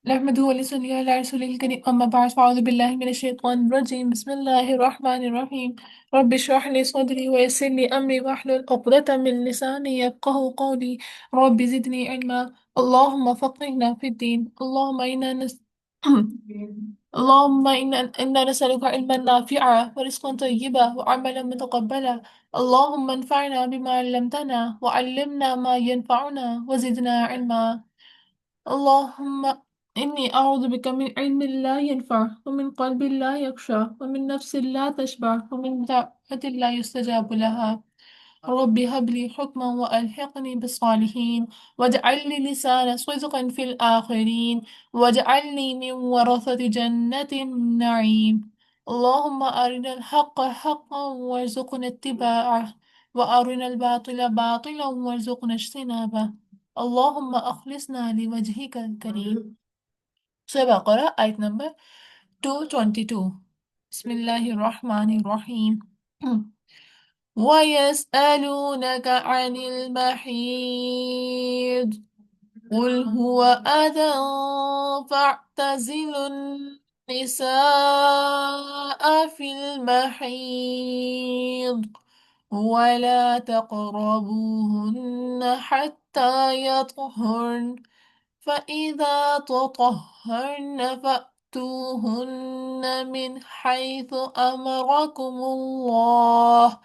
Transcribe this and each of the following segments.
نحمده ونصلي على رسوله الكريم أما بعد فأعوذ بالله من الشيطان الرجيم بسم الله الرحمن الرحيم رب اشرح لي صدري ويسر لي أمري واحلل عقدة من لساني يفقه قولي رب زدني علما اللهم فقهنا في الدين اللهم إنا نسألك علما نافعا ورزقا طيبا وعملا متقبلا اللهم انفعنا بما علمتنا وعلمنا ما ينفعنا وزدنا علما اللهم إني أعوذ بك من علم لا ينفع ومن قلب لا يخشع ومن نفس لا تشبع ومن دعوة لا يستجاب لها رب هب لي حكما وألحقني بالصالحين واجعل لي لسان صدق في الآخرين واجعلني من ورثة جنة النعيم اللهم أرنا الحق حقا وارزقنا اتباعه وأرنا الباطل باطلا وارزقنا اجتنابه اللهم أخلصنا لوجهك الكريم سورة بقرة آية نمبر 222 بسم الله الرحمن الرحيم ويسألونك عن المحيض قل هو أذى فاعتزلوا النساء في المحيض ولا تقربوهن حتى يطهرن فإذا تطهرن فأتوهن من حيث أمركم الله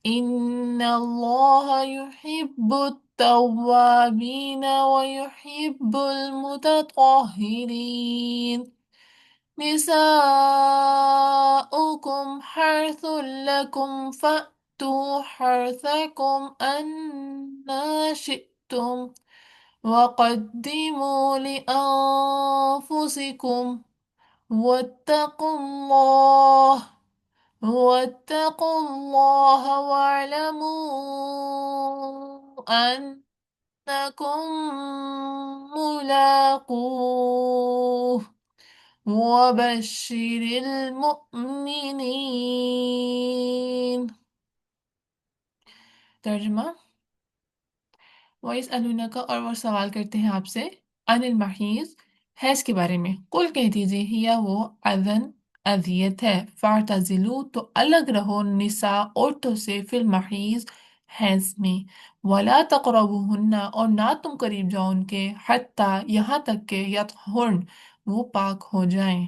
إن الله يحب التوابين ويحب المتطهرين نساؤكم حرث لكم فأتوا حرثكم أنا شئتم وقدموا لأنفسكم واتقوا الله واعلموا أنكم ملاقوه وبشر المؤمنين ترجمہ وَيَسْأَلُونَكَ اور وہ سوال کرتے ہیں آپ سے عن المحیض حیض کے بارے میں قل کہہ دیجئے ہیا وہ اذن اذیت ہے فاعتزلوا تو الگ رہو نساء عورتوں سے فی المحیض حیض میں ولا تقربوہن اور نہ تم قریب جاؤ ان کے حتیٰ یہاں تک کہ یطہرن وہ پاک ہو جائیں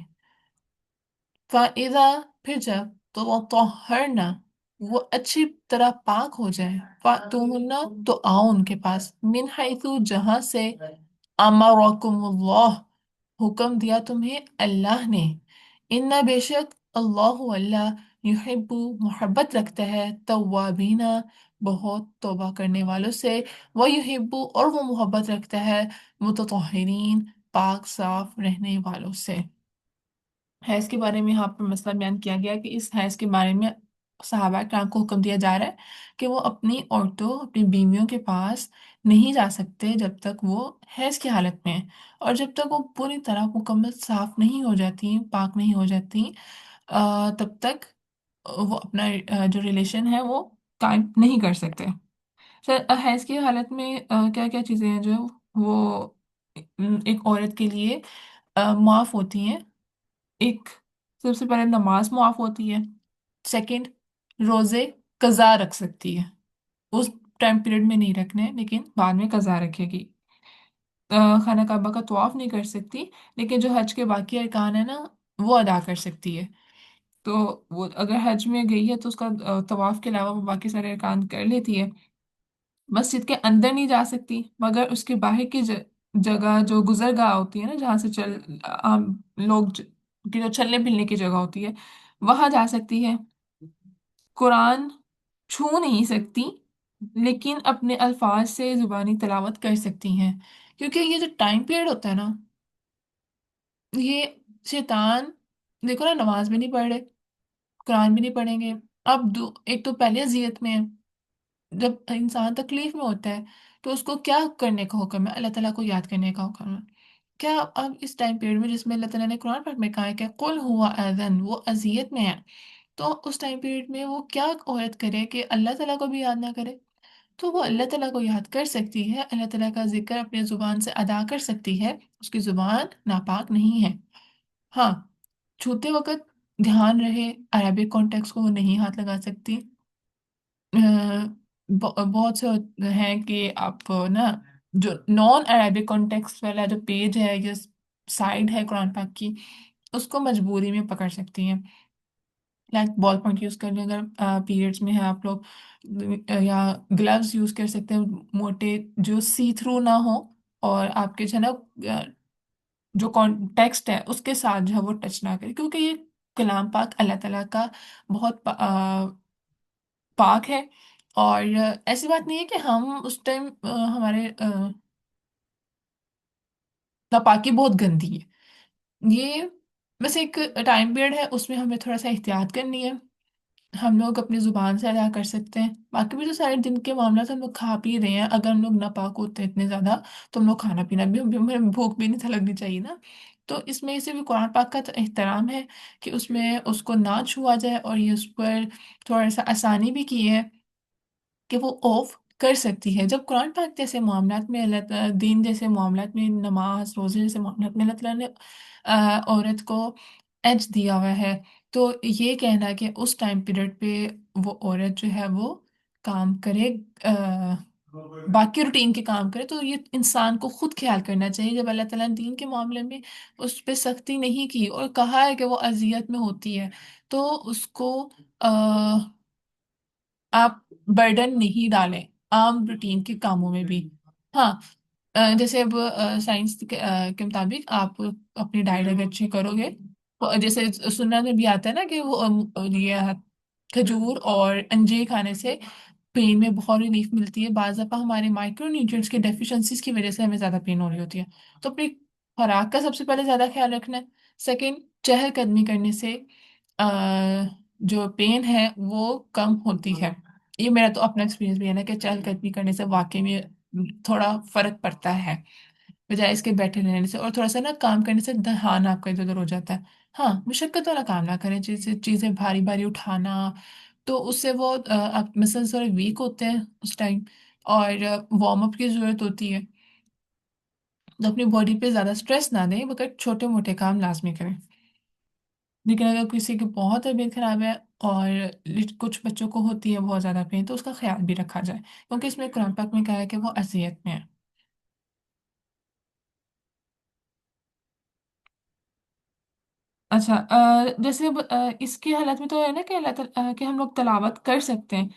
فَإِذَا پھر جب تطہرنا وہ اچھی طرح پاک ہو جائیں فَأْتُوهُنَّ تو آؤ ان کے پاس من حیثو جہاں سے امرکم اللہ حکم دیا تمہیں اللہ نے ان بے شک اللہ اللہ یحب محبت رکھتا ہے توابین بہت توبہ کرنے والوں سے ویحب اور وہ محبت رکھتا ہے متطہرین پاک صاف رہنے والوں سے حیض کے بارے میں یہاں پر مسئلہ بیان کیا گیا کہ اس حیض کے بارے میں صحابہ کرام کو حکم دیا جا رہا ہے کہ وہ اپنی عورتوں اپنی بیویوں کے پاس نہیں جا سکتے جب تک وہ حیض کی حالت میں ہیں اور جب تک وہ پوری طرح مکمل صاف نہیں ہو جاتی پاک نہیں ہو جاتی تب تک وہ اپنا جو ریلیشن ہے وہ قائم نہیں کر سکتے حیض کی حالت میں کیا کیا چیزیں ہیں جو وہ ایک عورت کے لیے معاف ہوتی ہیں ایک سب سے پہلے نماز معاف ہوتی ہے سیکنڈ روزے قضا رکھ سکتی ہے اس ٹائم پیریڈ میں نہیں رکھنے لیکن بعد میں قضا رکھے گی خانہ کعبہ کا طواف نہیں کر سکتی لیکن جو حج کے باقی ارکان ہیں نا وہ ادا کر سکتی ہے تو وہ اگر حج میں گئی ہے تو اس کا طواف کے علاوہ وہ باقی سارے ارکان کر لیتی ہے مسجد کے اندر نہیں جا سکتی مگر اس کے باہر کی جگہ جو گزرگاہ ہوتی ہے نا جہاں سے عام لوگ کی جو چلنے پھرنے کی جگہ ہوتی ہے وہاں جا سکتی ہے قرآن چھو نہیں سکتی لیکن اپنے الفاظ سے زبانی تلاوت کر سکتی ہیں کیونکہ یہ جو ٹائم پیریڈ ہوتا ہے نا یہ شیطان دیکھو نا نماز بھی نہیں پڑھ رہے قرآن بھی نہیں پڑھیں گے اب ایک تو پہلے اذیت میں ہے جب انسان تکلیف میں ہوتا ہے تو اس کو کیا کرنے کا حکم ہے اللہ تعالیٰ کو یاد کرنے کا حکم ہے کیا اب اس ٹائم پیریڈ میں جس میں اللہ تعالیٰ نے قرآن پاک میں کہا ہے کہ قل ہوا اذن وہ اذیت میں ہے تو اس ٹائم پیریڈ میں وہ کیا عورت کرے کہ اللہ تعالیٰ کو بھی یاد نہ کرے تو وہ اللہ تعالیٰ کو یاد کر سکتی ہے، اللہ تعالیٰ کا ذکر اپنے زبان سے ادا کر سکتی ہے، اس کی زبان ناپاک نہیں ہے۔ ہاں، چھوتے وقت دھیان رہے عربک کانٹیکس کو وہ نہیں ہاتھ لگا سکتی۔ بہت سے ہیں کہ آپ نا جو نان عربک کانٹیکس والا جو پیج ہے یا سائڈ ہے قرآن پاک کی، اس کو مجبوری میں پکڑ سکتی ہیں، لائک بال پوائنٹ یوز کر لیں اگر پیریڈس میں ہیں آپ لوگ، یا گلوز یوز کر سکتے ہیں موٹے جو سی تھرو نہ ہو، اور آپ کے جو ہے نا جو ٹیکسٹ ہے اس کے ساتھ جو ہے وہ ٹچ نہ کرے، کیونکہ یہ کلام پاک اللہ تعالیٰ کا بہت پاک ہے۔ اور ایسی بات نہیں ہے کہ ہم اس ٹائم ہمارے ناپاکی بہت گندی ہے، یہ بس ایک ٹائم پیریڈ ہے، اس میں ہمیں تھوڑا سا احتیاط کرنی ہے۔ ہم لوگ اپنی زبان سے ادا کر سکتے ہیں، باقی بھی جو سارے دن کے معاملات ہم لوگ کھا پی رہے ہیں، اگر ہم لوگ ناپاک ہوتے ہیں اتنے زیادہ تو ہم لوگ کھانا پینا بھی ہمیں بھوک بھی نہیں تھا لگنی چاہیے نا۔ تو اس میں سے بھی قرآن پاک کا تو احترام ہے کہ اس میں اس کو نہ چھوا جائے، اور یہ اس پر تھوڑا سا آسانی بھی کی ہے کہ وہ آف کر سکتی ہے۔ جب قرآن پاک جیسے معاملات میں دین جیسے معاملات میں، نماز روزے جیسے معاملات میں اللہ تعالیٰ نے عورت کو ایج دیا ہوا ہے، تو یہ کہنا کہ اس ٹائم پیریڈ پہ وہ عورت جو ہے وہ کام کرے، باقی روٹین کے کام کرے، تو یہ انسان کو خود خیال کرنا چاہیے جب اللہ تعالیٰ نے دین کے معاملے میں اس پہ سختی نہیں کی اور کہا ہے کہ وہ اذیت میں ہوتی ہے، تو اس کو آپ برڈن نہیں ڈالیں عام روٹین کے کاموں میں بھی۔ ہاں، جیسے اب سائنس کے مطابق آپ اپنی ڈائٹ اگر اچھی کرو گے، جیسے سننا میں بھی آتا ہے نا کہ وہ یہ کھجور اور انجیر کھانے سے پین میں بہت ریلیف ملتی ہے، بعض دفعہ ہمارے مائکرو نیوٹرینٹس کی ڈیفیشنسیز کی وجہ سے ہمیں زیادہ پین ہو رہی ہوتی ہے، تو اپنی خوراک کا سب سے پہلے زیادہ خیال رکھنا ہے۔ سیکنڈ، چہل قدمی کرنے سے جو پین ہے وہ کم ہوتی ہے، یہ میرا تو اپنا ایکسپیرینس بھی ہے نا کہ چہل قدمی کرنے سے واقعی میں تھوڑا فرق پڑتا ہے بجائے اس کے بیٹھے رہنے سے، اور تھوڑا سا نا کام کرنے سے دھیان آپ کا ادھر ادھر ہو جاتا ہے۔ ہاں، مشقت والا کام نہ کریں، چیزیں بھاری بھاری اٹھانا، تو اس سے وہ آپ مثلا تھوڑے ویک ہوتے ہیں اس ٹائم، اور وارم اپ کی ضرورت ہوتی ہے، تو اپنی باڈی پہ زیادہ اسٹریس نہ دیں، مگر چھوٹے موٹے کام لازمی کریں۔ لیکن اگر کسی کی بہت طبیعت خراب ہے اور کچھ بچوں کو ہوتی ہے بہت زیادہ پین، تو اس کا خیال بھی رکھا جائے، کیونکہ اس میں قرآن پاک میں کہا ہے کہ وہ اذیت میں ہے۔ اچھا، جیسے اب اس کی حالت میں تو ہے نا کہ اللہ کہ ہم لوگ تلاوت کر سکتے ہیں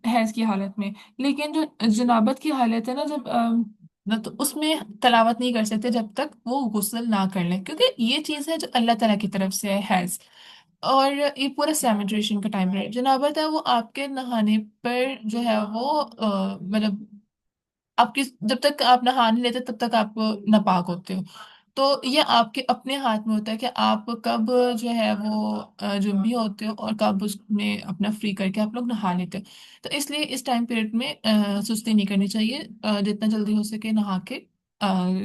حیض کی حالت میں، لیکن جو جنابت کی حالت ہے نا، جب نہ تو اس میں تلاوت نہیں کر سکتے جب تک وہ غسل نہ کر لیں، کیونکہ یہ چیز ہے جو اللہ تعالیٰ کی طرف سے ہے، حیض، اور یہ پورا سیمنٹریشن کا ٹائم ہے۔ جنابت ہے وہ آپ کے نہانے پر جو ہے وہ مطلب آپ کی جب تک آپ نہا نہیں لیتے تب تک آپ ناپاک ہوتے ہو، تو یہ آپ کے اپنے ہاتھ میں ہوتا ہے کہ آپ کب جو ہے وہ جنبی ہوتے ہو اور کب اس میں اپنا فری کر کے آپ لوگ نہا لیتے ہو، تو اس لیے اس ٹائم پیریڈ میں سستی نہیں کرنی چاہیے، جتنا جلدی ہو سکے نہا کے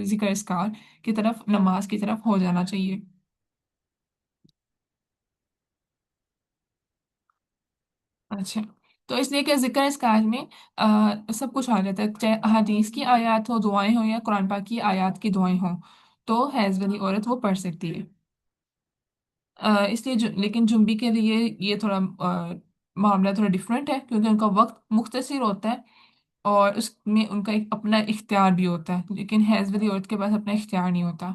ذکر اذکار کی طرف، نماز کی طرف ہو جانا چاہیے۔ اچھا، تو اس لیے کہ ذکر اذکار میں سب کچھ آ جاتا ہے، چاہے احادیث کی آیات ہو، دعائیں ہوں، یا قرآن پاک کی آیات کی دعائیں ہوں، تو حیض والی عورت وہ پڑھ سکتی ہے۔ اس لیے لیکن جنبی کے لیے یہ تھوڑا معاملہ تھوڑا ڈفرینٹ ہے، کیونکہ ان کا وقت مختصر ہوتا ہے اور اس میں ان کا ایک اپنا اختیار بھی ہوتا ہے، لیکن حیض والی عورت کے پاس اپنا اختیار نہیں ہوتا۔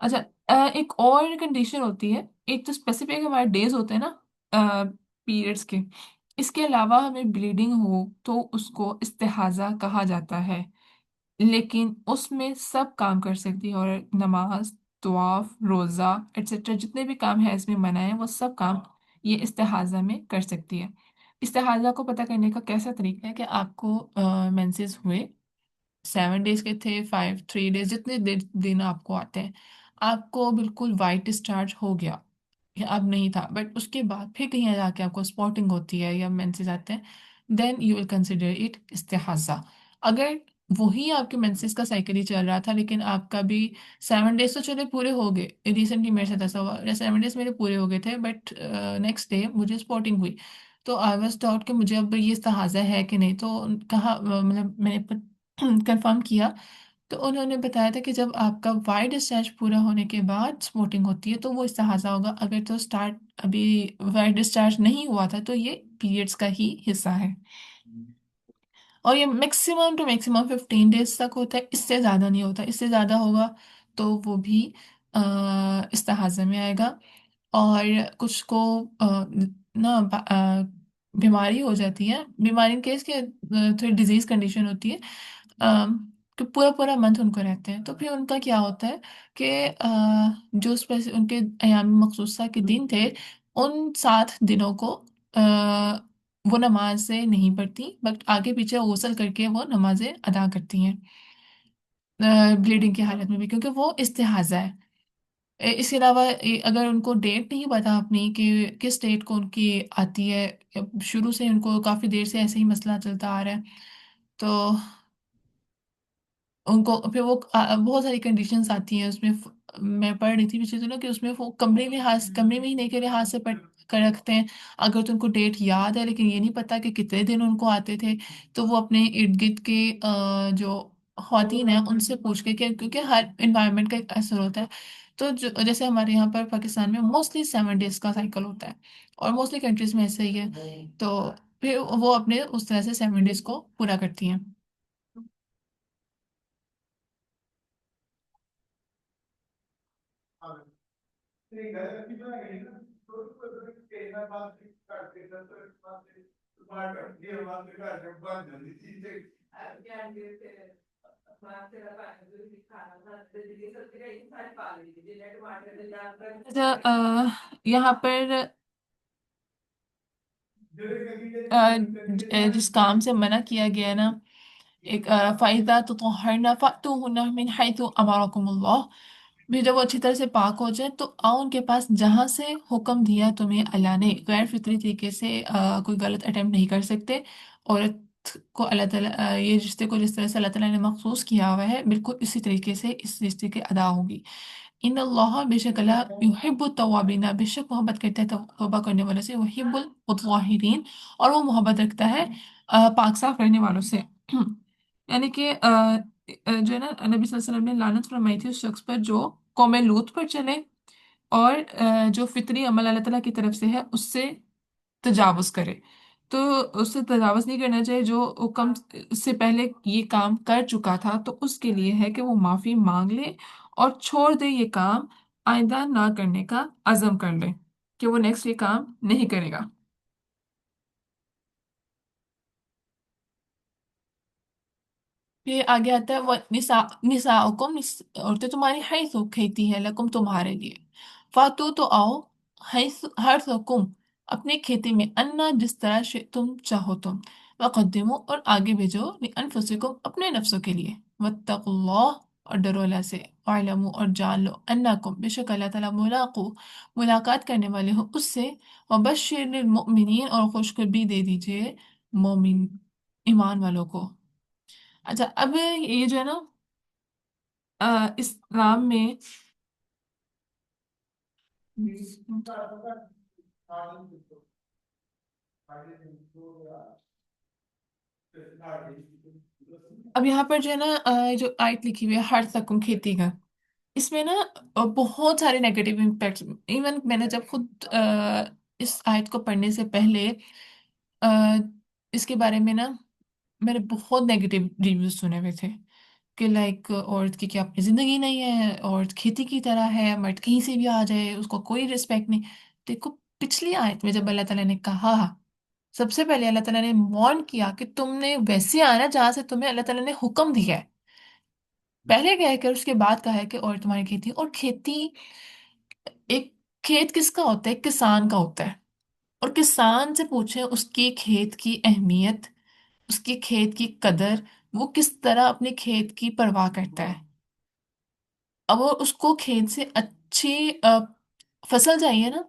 اچھا، ایک اور کنڈیشن ہوتی ہے، ایک تو اسپیسیفک ہمارے ڈیز ہوتے ہیں نا پیریڈس کے، اس کے علاوہ ہمیں بلیڈنگ ہو تو اس کو استحاضہ کہا جاتا ہے، لیکن اس میں سب کام کر سکتی ہے، اور نماز، طواف، روزہ ایٹسٹرا جتنے بھی کام ہے اس میں منع ہے، وہ سب کام یہ استحاضہ میں کر سکتی ہے۔ استحاضہ کو پتہ کرنے کا کیسا طریقہ ہے کہ آپ کو مینسز ہوئے، 7 ڈیز کے تھے، 3 ڈیز، جتنے دن آپ کو آتے ہیں، آپ کو بالکل وائٹ ڈسچارج ہو گیا یا اب نہیں تھا، بٹ اس کے بعد پھر کہیں جا کے آپ کو اسپاٹنگ ہوتی ہے یا مینسز آتے ہیں، then you will consider it استحاضہ۔ اگر وہی آپ کے مینسز کا سائیکل ہی چل رہا تھا، لیکن آپ کا بھی 7 ڈیز تو چلے پورے ہو گئے، ریسنٹلی میرے ساتھ ایسا ہوا، 7 ڈیز میرے پورے ہو گئے تھے، بٹ نیکسٹ ڈے مجھے اسپاٹنگ ہوئی، تو آئی واز ڈاؤٹ کہ مجھے اب یہ استحاضہ ہے کہ نہیں، تو کہا مطلب میں نے کنفرم کیا، تو انہوں نے بتایا تھا کہ جب آپ کا وائی ڈسچارج پورا ہونے کے بعد اسپوٹنگ ہوتی ہے تو وہ استحاضہ ہوگا، اگر تو اسٹارٹ ابھی وائی ڈسچارج نہیں ہوا تھا تو یہ پیریڈس کا ہی حصہ ہے، اور یہ میکسیمم ٹو میکسیمم 15 ڈیز تک ہوتا ہے، اس سے زیادہ نہیں ہوتا، اس سے زیادہ ہوگا تو وہ بھی استحاضہ میں آئے گا۔ اور کچھ کو نا بیماری ہو جاتی ہے، بیماری ان کیس کے تھوڑی ڈیزیز کنڈیشن ہوتی ہے، کہ پورا پورا منتھ ان کو رہتے ہیں، تو پھر ان کا کیا ہوتا ہے کہ جو ان کے ایام مخصوصہ کے دن تھے، ان 7 دنوں کو وہ نمازیں نہیں پڑھتی، بٹ آگے پیچھے غسل کر کے وہ نمازیں ادا کرتی ہیں بلیڈنگ کی حالت میں بھی، کیونکہ وہ استحاضہ ہے۔ اس کے علاوہ اگر ان کو ڈیٹ نہیں پتا اپنی کہ کس ڈیٹ کو ان کی آتی ہے، شروع سے ان کو کافی دیر سے ایسے ہی مسئلہ چلتا آ رہا ہے، تو ان کو پھر وہ بہت ساری کنڈیشنز آتی ہیں اس میں، میں پڑھ رہی تھی پچھلے دنوں کہ اس میں وہ کمرے مہینے کے لحاظ سے پڑھ کر رکھتے ہیں، اگر تو ان کو ڈیٹ یاد ہے لیکن یہ نہیں پتا کہ کتنے دن ان کو آتے تھے، تو وہ اپنے ارد گرد کے جو خواتین ہیں ان سے پوچھ کے کیونکہ ہر انوائرمنٹ کا ایک اثر ہوتا ہے، تو جیسے ہمارے یہاں پر پاکستان میں موسٹلی 7 ڈیز کا سائیکل ہوتا ہے، اور موسٹلی کنٹریز میں ایسا ہی ہے، تو پھر وہ اپنے اس طرح سے 7 ڈیز کو پورا کرتی ہیں۔ اچھا، یہاں پر جس کام سے منع کیا گیا نا، ایک فَإِذَا تُطَهَّرْنَ فَأْتُوهُنَّ مِنْ حَيْثُ أَمَرَكُمُ اللَّهُ، بھی جب وہ اچھی طرح سے پاک ہو جائیں تو آؤ ان کے پاس جہاں سے حکم دیا تمہیں اللہ نے، غیر فطری طریقے سے کوئی غلط اٹیمپٹ نہیں کر سکتے، عورت کو اللہ تعالیٰ یہ رشتے کو جس طرح سے اللہ تعالیٰ نے مخصوص کیا ہوا ہے بالکل اسی طریقے سے اس رشتے کی ادا ہوگی۔ ان اللہ، بے شک اللہ، یحب التوابین، بے شک محبت کرتا ہے توبہ کرنے والوں سے، وحب المتطہرین، اور وہ محبت رکھتا ہے پاک صاف رہنے والوں سے۔ یعنی کہ جو ہے نا، نبی صلی اللہ علیہ وسلم نے لعنت فرمائی تھی اس شخص پر جو قوم لوط پر چلے اور جو فطری عمل اللہ تعالیٰ کی طرف سے ہے اس سے تجاوز کرے، تو اس سے تجاوز نہیں کرنا چاہیے، جو حکم اس سے پہلے یہ کام کر چکا تھا تو اس کے لیے ہے کہ وہ معافی مانگ لے اور چھوڑ دے یہ کام، آئندہ نہ کرنے کا عزم کر لے کہ وہ نیکسٹ یہ کام نہیں کرے گا۔ پھر آگے آتا ہے وہ نساؤکم، عورتیں تمہاری حیث کھیتی ہے، لکم تمہارے لیے، فاتو تو آؤ، حیث حرثکم اپنے کھیتی میں، انا جس طرح تم چاہو تم، وقدمو اور آگے بھیجو، لانفسکم اپنے نفسوں کے لیے، واتقوا اللہ اور ڈرو اللہ سے، وعلمو اور جان لو، انکم بے شک اللہ تعالیٰ ملاقو ملاقات کرنے والے ہو اس سے، وبشر المؤمنین اور خوشخبری دے دیجئے مومن ایمان والوں کو۔ اچھا، اب یہ جو ہے نا اسلام میں اب یہاں پر جو ہے نا جو آیت لکھی ہوئی ہے ہر سکم کھیتی کا، اس میں نا بہت سارے نیگیٹو امپیکٹس، ایون میں نے جب خود اس آیت کو پڑھنے سے پہلے آ، اس کے بارے میں نا میں نے بہت نیگیٹو ریویوز سنے ہوئے تھے کہ لائک عورت کی کیا اپنی زندگی نہیں ہے، عورت کھیتی کی طرح ہے، مرد کہیں سے بھی آ جائے اس کو کوئی رسپیکٹ نہیں۔ دیکھو پچھلی آیت میں جب اللہ تعالیٰ نے کہا، سب سے پہلے اللہ تعالیٰ نے وارن کیا کہ تم نے ویسے آنا جہاں سے تمہیں اللہ تعالیٰ نے حکم دیا ہے، پہلے کہہ کر اس کے بعد کہا ہے کہ اور تمہاری کھیتی، اور کھیتی ایک کھیت کس کا ہوتا ہے؟ ایک کسان کا ہوتا ہے، اور کسان سے پوچھیں اس کی کھیت کی اہمیت، اس کی کھیت کی قدر، وہ کس طرح اپنے کھیت کی پرواہ کرتا ہے، اب وہ اس کو کھیت سے اچھی فصل چاہیے نا،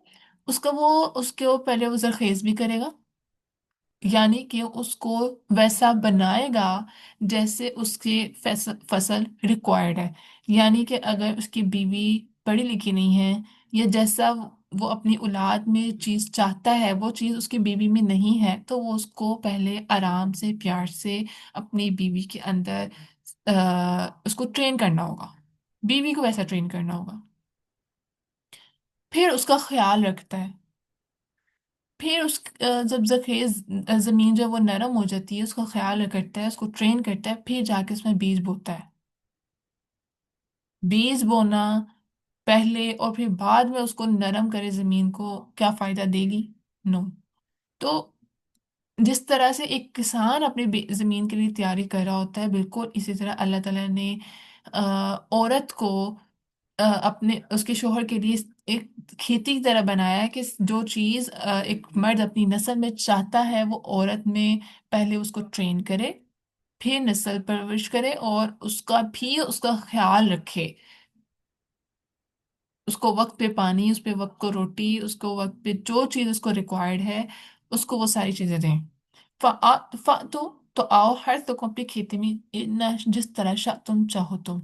اس کا وہ اس کے وہ پہلے وہ زرخیز بھی کرے گا، یعنی کہ اس کو ویسا بنائے گا جیسے اس کی فصل ریکوائرڈ ہے، یعنی کہ اگر اس کی بیوی پڑھی لکھی نہیں ہے یا جیسا وہ اپنی اولاد میں چیز چاہتا ہے، وہ چیز اس کی بیوی میں نہیں ہے، تو وہ اس کو پہلے آرام سے پیار سے اپنی بیوی کے اندر اس کو ٹرین کرنا ہوگا، بیوی کو ویسا ٹرین کرنا ہوگا، پھر اس کا خیال رکھتا ہے، پھر جب زخیز زمین جو ہے وہ نرم ہو جاتی ہے اس کا خیال کرتا ہے، اس کو ٹرین کرتا ہے، پھر جا کے اس میں بیج بوتا ہے۔ بیج بونا پہلے اور پھر بعد میں اس کو نرم کرے زمین کو کیا فائدہ دے گی؟ نو۔ تو جس طرح سے ایک کسان اپنی زمین کے لیے تیاری کر رہا ہوتا ہے، بالکل اسی طرح اللہ تعالیٰ نے عورت کو اپنے اس کے شوہر کے لیے ایک کھیتی کی طرح بنایا ہے کہ جو چیز ایک مرد اپنی نسل میں چاہتا ہے وہ عورت میں پہلے اس کو ٹرین کرے، پھر نسل پرورش کرے اور اس کا بھی اس کا خیال رکھے، اس کو وقت پہ پانی، اس پہ وقت کو روٹی، اس کو وقت پہ جو چیز اس کو ریکوائرڈ ہے اس کو وہ ساری چیزیں دیں۔ تو آؤ ہر تم اپنی کھیتی میں جس طرح تم چاہو تم۔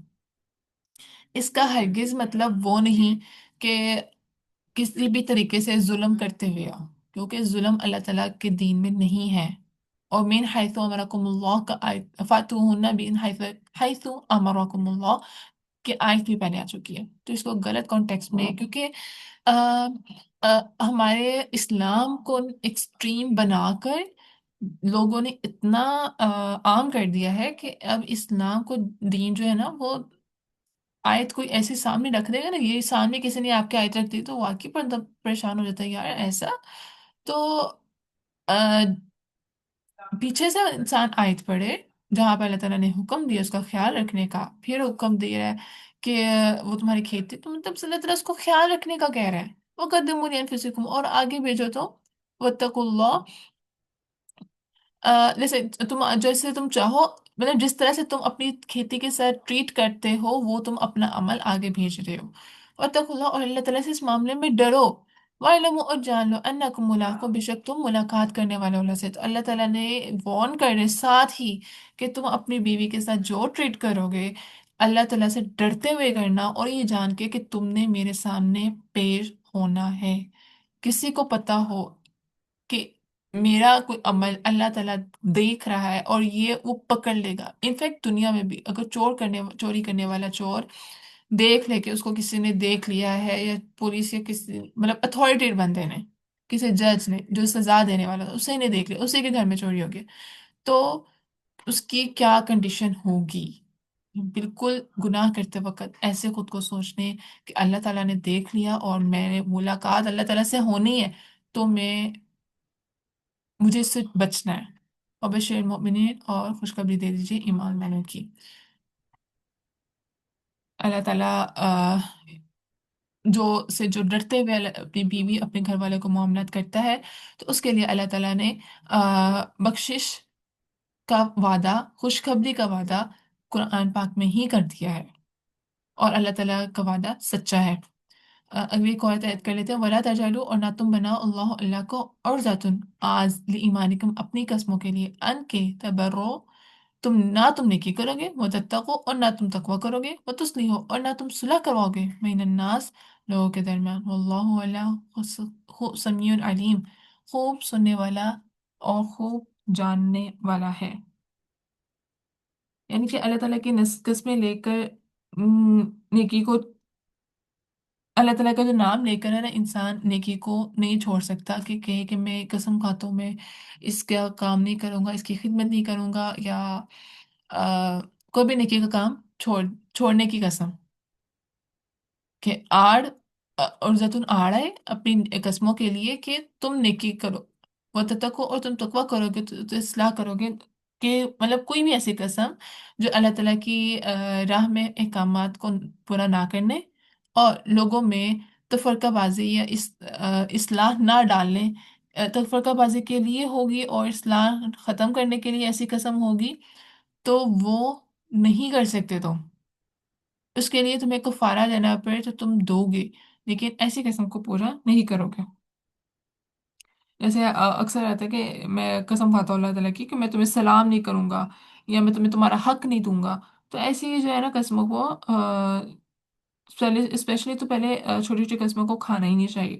اس کا ہرگز مطلب وہ نہیں کہ کسی بھی طریقے سے ظلم کرتے ہوئے آؤ، کیونکہ ظلم اللہ تعالیٰ کے دین میں نہیں ہے۔ اور من حیث امرکم اللہ کا آیت فاتوہن من حیث امرکم اللہ کہ آیت بھی پہلے آ چکی ہے، تو اس کو غلط کانٹیکس میں، کیونکہ آ، ہمارے اسلام کو ایکسٹریم بنا کر لوگوں نے اتنا عام کر دیا ہے کہ اب اسلام کو دین جو ہے نا وہ آیت کوئی ایسے سامنے رکھ دے گا نا، یہ سامنے کسی نے آپ کی آیت رکھ دی تو واقعی پریشان ہو جاتا ہے یار ایسا۔ تو پیچھے سے انسان آیت پڑھے جہاں پہ اللہ تعالیٰ نے حکم دیا اس کا خیال رکھنے کا، پھر حکم دے رہا ہے کہ وہ تمہاری کھیتی، تو مطلب صلی اللہ تعالیٰ اس کو خیال رکھنے کا کہہ رہا ہے، وہ قدموا لانفسکم، اور آگے بھیجو تو واتقوا اللہ، جیسے جیسے تم چاہو، مطلب جس طرح سے تم اپنی کھیتی کے ساتھ ٹریٹ کرتے ہو وہ تم اپنا عمل آگے بھیج رہے ہو، واتقوا اللہ، اور اللہ تعالیٰ سے اس معاملے میں ڈرو، وَاعْلَمُوا، اور جان لو انکم ملاقو، بے شک تم ملاقات کرنے والے اللہ سے۔ تو اللہ تعالیٰ نے وارن کر رہے ساتھ ہی کہ تم اپنی بیوی کے ساتھ جو ٹریٹ کرو گے اللہ تعالیٰ سے ڈرتے ہوئے کرنا، اور یہ جان کے کہ تم نے میرے سامنے پیش ہونا ہے، کسی کو پتا ہو کہ میرا کوئی عمل اللہ تعالیٰ دیکھ رہا ہے اور یہ وہ پکڑ لے گا۔ انفیکٹ دنیا میں بھی اگر چوری کرنے والا چور دیکھ لے کہ اس کو کسی نے دیکھ لیا ہے، یا پولیس یا کسی مطلب اتھارٹی بندے نے، کسی جج نے جو سزا دینے والا تھا اسے نے دیکھ لیا، اسی کے گھر میں چوری ہو گئی، تو اس کی کیا کنڈیشن ہوگی؟ بالکل گناہ کرتے وقت ایسے خود کو سوچنے کہ اللہ تعالیٰ نے دیکھ لیا اور میں نے ملاقات اللہ تعالیٰ سے ہونی ہے، تو مجھے اس سے بچنا ہے۔ اور بشیر المؤمنین، اور خوشخبری دے دیجیے ایمان والوں کی۔ اللہ تعالیٰ جو ڈرتے ہوئے اپنی بیوی اپنے گھر والے کو معاملات کرتا ہے تو اس کے لیے اللہ تعالیٰ نے بخشش کا وعدہ، خوشخبری کا وعدہ قرآن پاک میں ہی کر دیا ہے، اور اللہ تعالیٰ کا وعدہ سچا ہے۔ اگلی ایک اور آیت کر لیتے ہیں، وَلَا تَجْعَلُوا، اور نہ تم بناؤ اللہ کو عُرْضَةً آز لِایمانکم، اپنی قسموں کے لیے، ان کے تبرو، تم نیکی کرو گے، وتتقوا، اور نہ تم تقوی کرو گے، وتصلحوا، اور نہ تم صلح کرواؤ گے، بین الناس، لوگوں کے درمیان، واللہ اللہ سمیع علیم، خوب سننے والا اور خوب جاننے والا ہے۔ یعنی کہ اللہ تعالیٰ کی قسمیں لے کر نیکی کو، اللہ تعالیٰ کا جو نام لے کر ہے نا انسان نیکی کو نہیں چھوڑ سکتا، کہ کہے کہ میں قسم کھاتا ہوں میں اس کا کام نہیں کروں گا، اس کی خدمت نہیں کروں گا، یا کوئی بھی نیکی کا کام چھوڑنے کی قسم، کہ اور زیتون آڑ ہے اپنی قسموں کے لیے کہ تم نیکی کرو، وہ تتقو، اور تم تقوی کرو گے، تو اصلاح کرو گے، کہ مطلب کوئی بھی ایسی قسم جو اللہ تعالیٰ کی راہ میں احکامات کو پورا نہ کرنے اور لوگوں میں تفرقہ بازی یا اصلاح نہ ڈالنے، تفرقہ بازی کے لیے ہوگی اور اصلاح ختم کرنے کے لیے ایسی قسم ہوگی، تو وہ نہیں کر سکتے تم، اس کے لیے تمہیں کفارہ دینا پڑے تو تم دو گے، لیکن ایسی قسم کو پورا نہیں کرو گے۔ جیسے اکثر آتا ہے کہ میں قسم کھاتا ہوں اللہ تعالیٰ کی کہ میں تمہیں سلام نہیں کروں گا، یا میں تمہیں تمہارا حق نہیں دوں گا، تو ایسی جو ہے نا قسموں کو اسپیشلی تو پہلے چھوٹی چھوٹی قسموں کو کھانا ہی نہیں چاہیے۔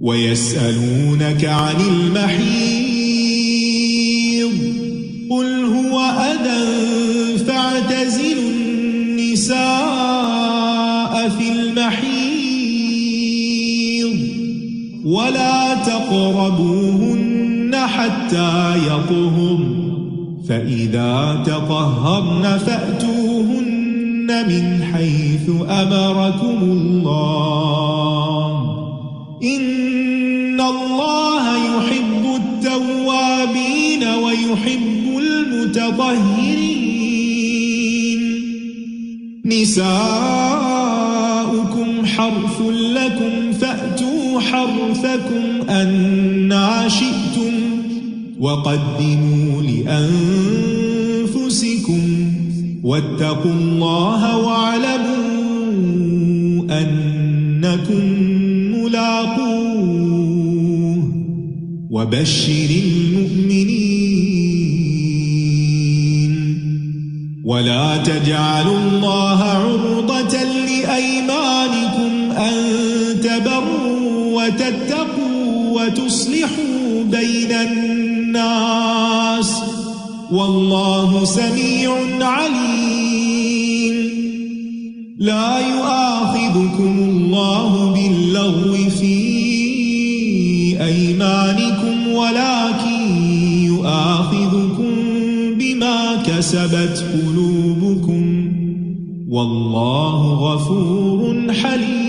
ويسألونك عن المحيض قل هو أذى فاعتزلوا النساء في المحيض ولا تقربوهن حتى يطهرن فإذا تطهرن فأتوهن من حيث أمركم الله إن الله يحب التوابين ويحب المتطهرين نساؤكم حرث لكم فأتوا حرثكم أنى شئتم وقدموا لأنفسكم واتقوا الله واعلموا أنكم ملاقوه وبشر المؤمنين ولا تجعلوا الله عرضة لأيمانكم أن تبروا وتتقوا وتصلحوا بين الناس والله سميع عليم لا يؤاخذكم الله باللغو في أيمانكم ولكن يؤاخذكم بما كسبت قلوبكم والله غفور حليم.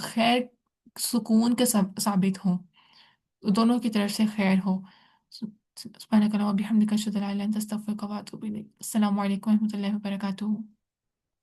خیر سکون کے ثابت ہوں، دونوں کی طرف سے خیر ہو۔ سبحانک اللہم و بحمدک اشہد ان لا الہ الا انت استغفرک و اتوب الیک۔ السلام علیکم و رحمۃ اللہ وبرکاتہ۔